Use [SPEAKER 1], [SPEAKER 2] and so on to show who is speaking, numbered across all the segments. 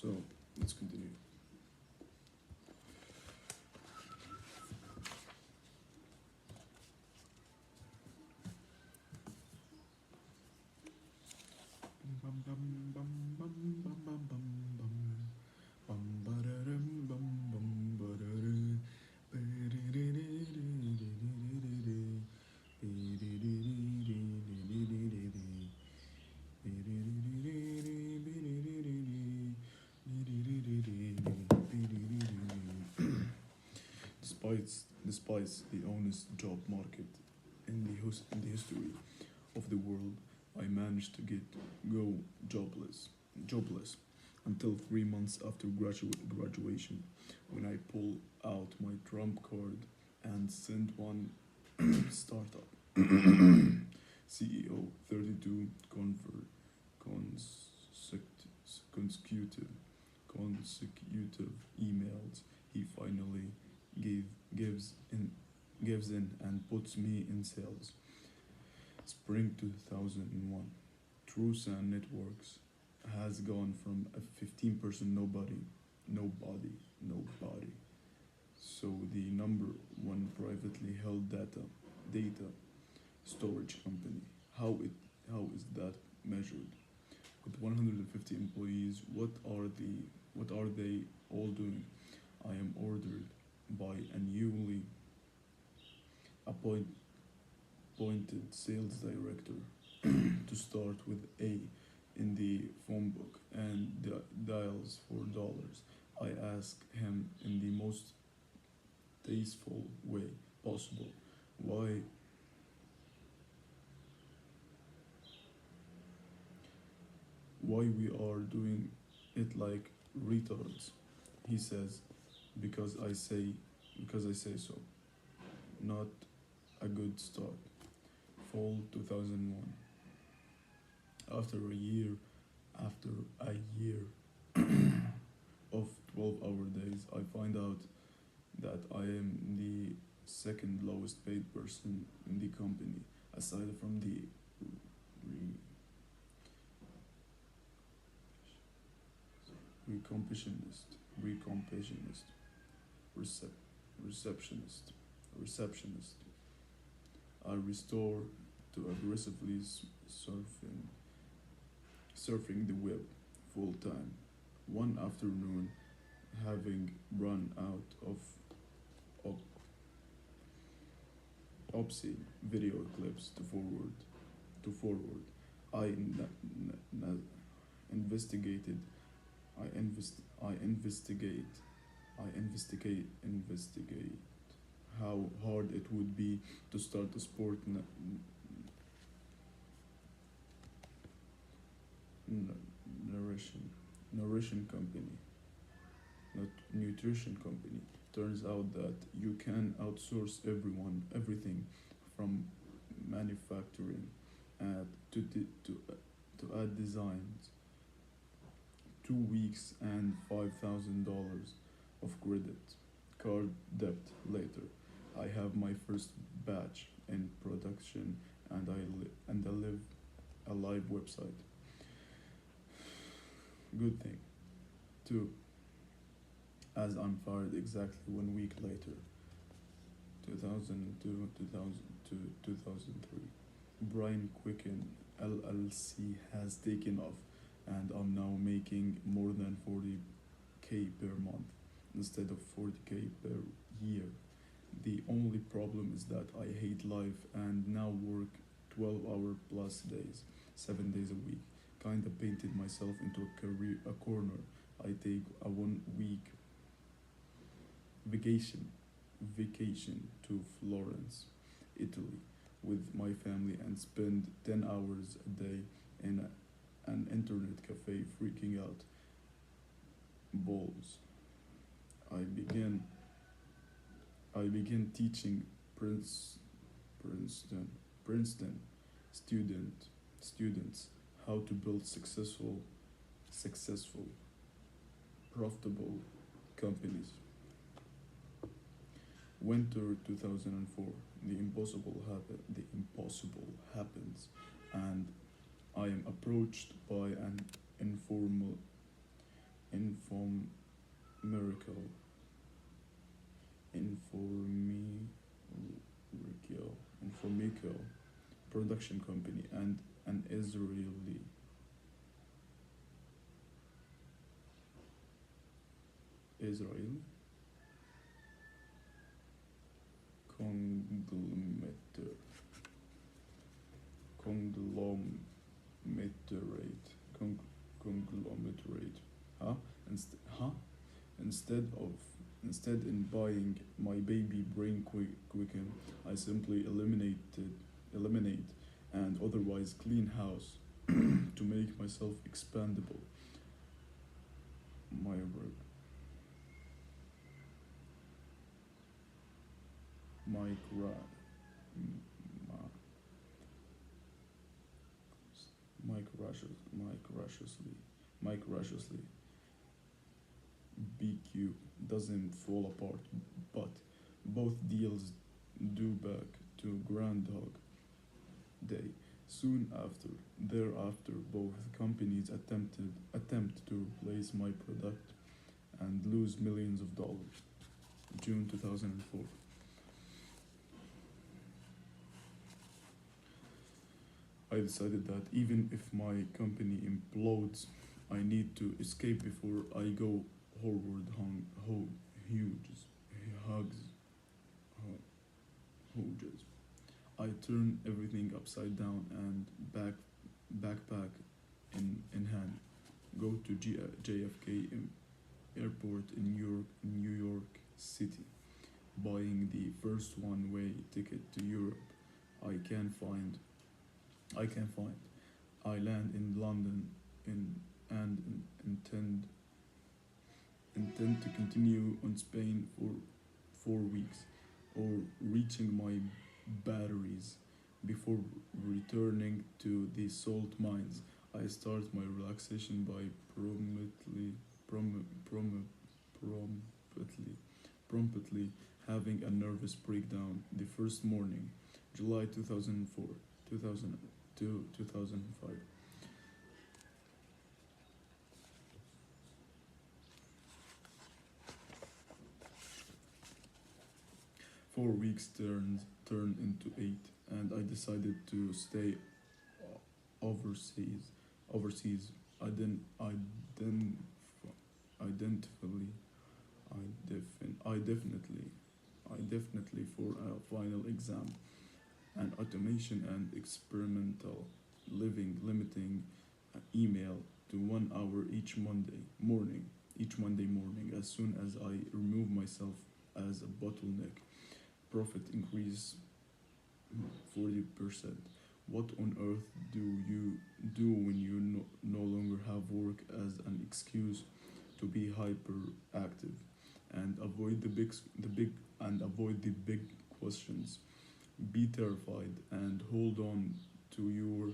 [SPEAKER 1] So let's continue. Bum, bum, bum, bum, bum, bum, bum, bum. Bum, ba-da-dum, bum, bum, ba-da-da. Ba-di-di-di-di-di-di-di-di. Bi-di-di-di-di-di-di-di-di. Despite the honest job market in the history of the world, I managed to go jobless until 3 months after graduation, when I pull out my trump card and send one startup CEO 32 consecutive consecutive emails. He finally gave gives in gives in and puts me in sales. Spring 2001. TrueSand Networks has gone from a 15% nobody. So the number one privately held data storage company. How is that measured? With 150 employees, what are they all doing? I am ordered by a newly appoint, appointed sales director to start with A in the phone book and dials for dollars. I ask him in the most tasteful way possible why we are doing it like retards. He says, because I say because I say so. Not a good start. Fall 2001. After a year after a year of 12-hour days, I find out that I am the second lowest paid person in the company, aside from the re- recompensist, recep- receptionist. I restore to aggressively surfing the web full time. One afternoon, having run out of op- OPSI video clips to forward, I investigated. I investigate how hard it would be to start a n- narration narration company, not nutrition company. Turns out that you can outsource everything from manufacturing to add designs. 2 weeks and $5,000 of credit card debt later. I have my first batch in production, and I live a live website. Good thing. Two, as I'm fired exactly 1 week later, 2002, 2002, 2003. Brian Quicken LLC has taken off, and I'm now making more than 40K per month instead of 40K per year. The only problem is that I hate life and now work 12-hour plus days, 7 days a week. Kinda painted myself into a corner. I take a 1 week vacation vacation to Florence, Italy, with my family and spend 10 hours a day in an internet cafe freaking out balls. I began I began teaching Prince, Princeton students how to build successful, profitable companies. Winter 2004. The impossible happens, and I am approached by an informal Oracle, Informico, Informico production company, and an Israeli conglomerate, conglomerate, conglomerate, huh? Huh? Instead of instead in buying my baby brain quicken, I simply eliminate and otherwise clean house to make myself expandable. My work, micro, microciously BQ doesn't fall apart, but both deals do back to Groundhog Day. Soon after, thereafter, both companies attempt to replace my product and lose millions of dollars. June 2004. I decided that even if my company implodes, I need to escape before I go Howard Hughes, hugs, Hughes. I turn everything upside down and backpack in hand. Go to JFK Airport in New York City, buying the first one-way ticket to Europe I can find. I can find. I land in London in, and intend to continue on Spain for 4 weeks, or reaching my batteries before returning to the salt mines. I start my relaxation by prom, prom, promptly, promptly having a nervous breakdown the first morning, July 2004, 2002, 2005. 4 weeks turned into 8, and I decided to stay overseas. Overseas, I didn't. Identify, I definitely for a final exam, and automation and experimental living, limiting email to 1 hour each Monday morning. As soon as I remove myself as a bottleneck, profit increase 40%. What on earth do you do when you no longer have work as an excuse to be hyperactive and avoid the big questions? Be terrified and hold on to your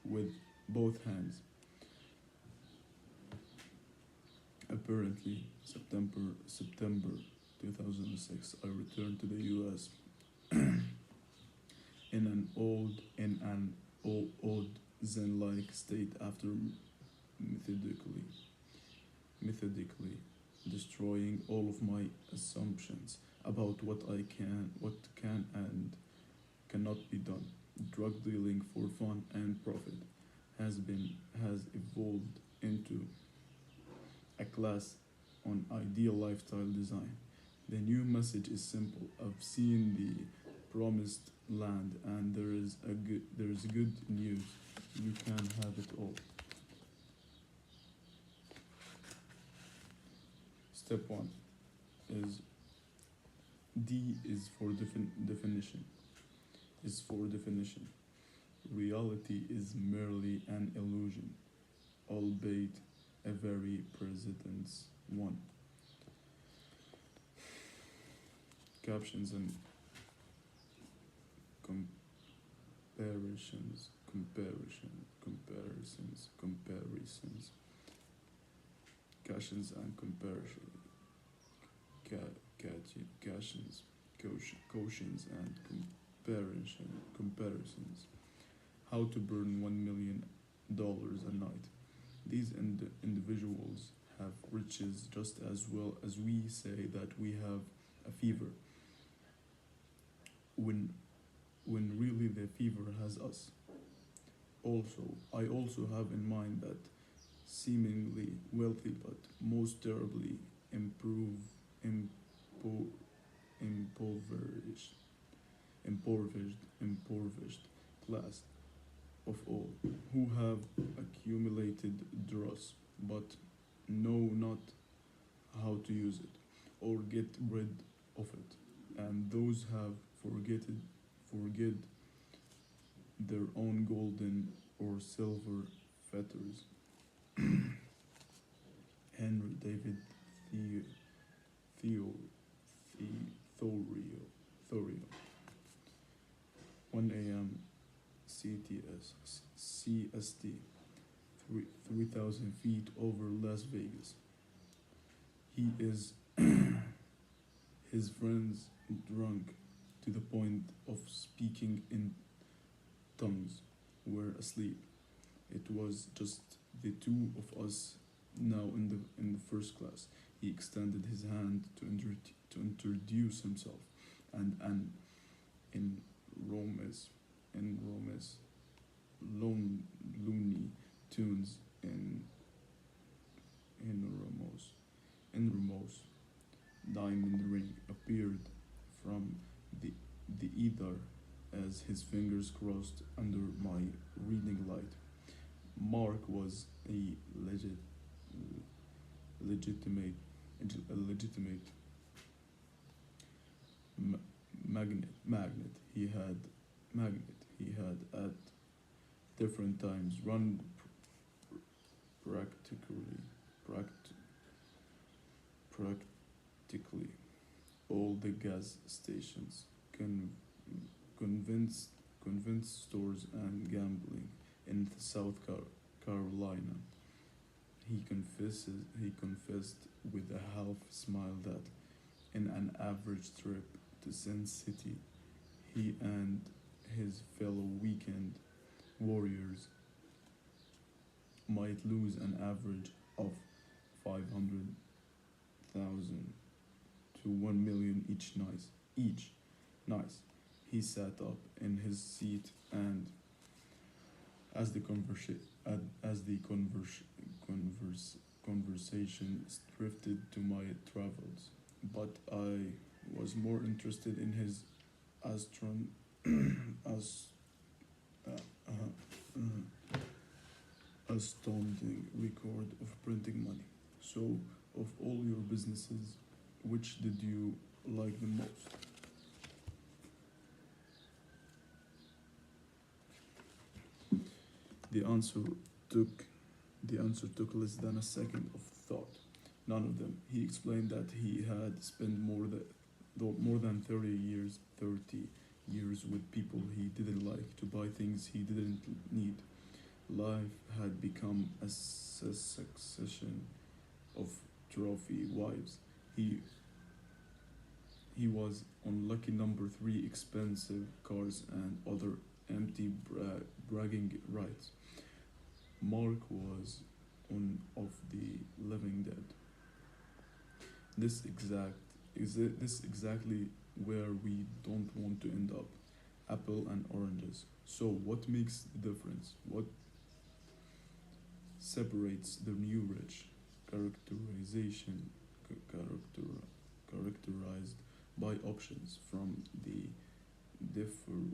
[SPEAKER 1] with both hands. Apparently, September 2006, I returned to the U.S. In an old Zen-like state after methodically methodically destroying all of my assumptions about what can and cannot be done. Drug dealing for fun and profit has evolved into a class on ideal lifestyle design. The new message is simple. I've seen the promised land, and there is good news. You can have it all. Step one is D is for definition. Is for definition. Reality is merely an illusion, albeit a very present one. Captions and comparisons, captions and captions, quotients and comparisons. How to burn $1 million a night. These individuals have riches just as well as we say that we have a fever, when really the fever has us. Also, I also have in mind that seemingly wealthy but most terribly improve, impo, impoverished, impoverished class of all, who have accumulated dross but know not how to use it or get rid of it, and those have forget their own golden or silver fetters. Henry David Theo, Theo, Thorio, Thorio, 1 a.m. CST, 3,000 feet over Las Vegas. He is his friends drunk to the point of speaking in tongues were asleep. It was just the two of us now in the first class. He extended his hand to introduce himself, and in Rome's lone loony tunes in Ramos diamond ring appeared from the ether as his fingers crossed under my reading light. Mark was a legitimate a legitimate ma- magnet. He had at different times run practically pract- practically all the gas stations, con- convinced stores and gambling in South Carolina. He confessed with a half smile that in an average trip to Sin City, he and his fellow weekend warriors might lose an average of 500,000 to 1 million each night. Each night. He sat up in his seat and as the conversation drifted to my travels, but I was more interested in his astron as uh, uh, astounding record of printing money. So, of all your businesses, which did you like the most? The answer took the answer took less than a second of thought. None of them. He explained that he had spent more than 30 years with people he didn't like to buy things he didn't need. Life had become a succession of trophy wives. He he was on lucky number three expensive cars and other empty bragging rights. Mark was on of the living dead. This exact this exactly where we don't want to end up. Apple and oranges. So what makes the difference? What separates the new rich? Characterization character characterized by options from the differers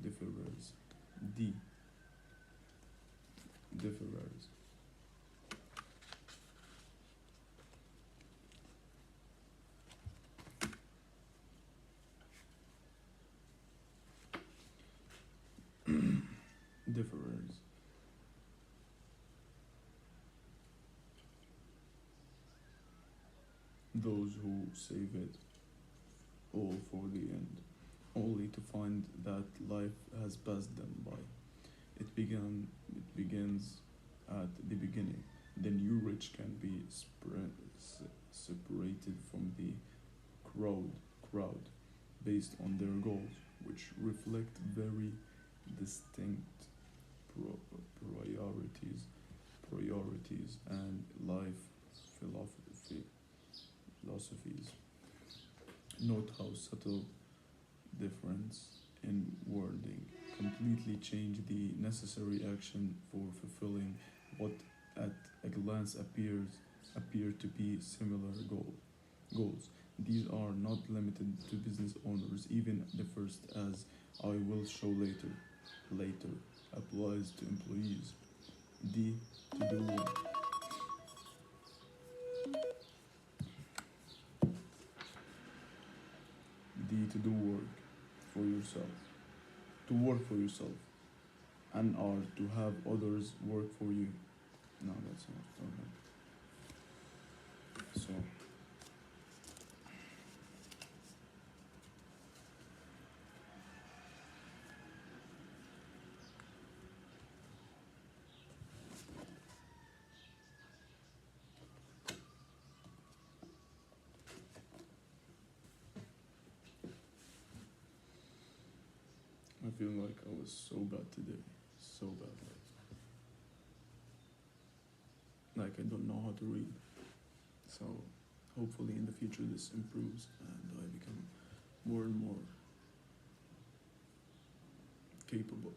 [SPEAKER 1] differers D differers differers, those who save it all for the end, only to find that life has passed them by. It begins at the beginning. The new rich can be separated from the crowd crowd based on their goals, which reflect very distinct priorities priorities and life philosophy, philosophies. Note how subtle difference in wording completely change the necessary action for fulfilling what at a glance appear to be similar goals. These are not limited to business owners, even the first, as I will show later applies to employees. D to do D to do work for yourself. To work for yourself, and R to have others work for you. No, that's not okay. So I feel like I was so bad today, so bad. Like I don't know how to read. So hopefully in the future this improves and I become more and more capable.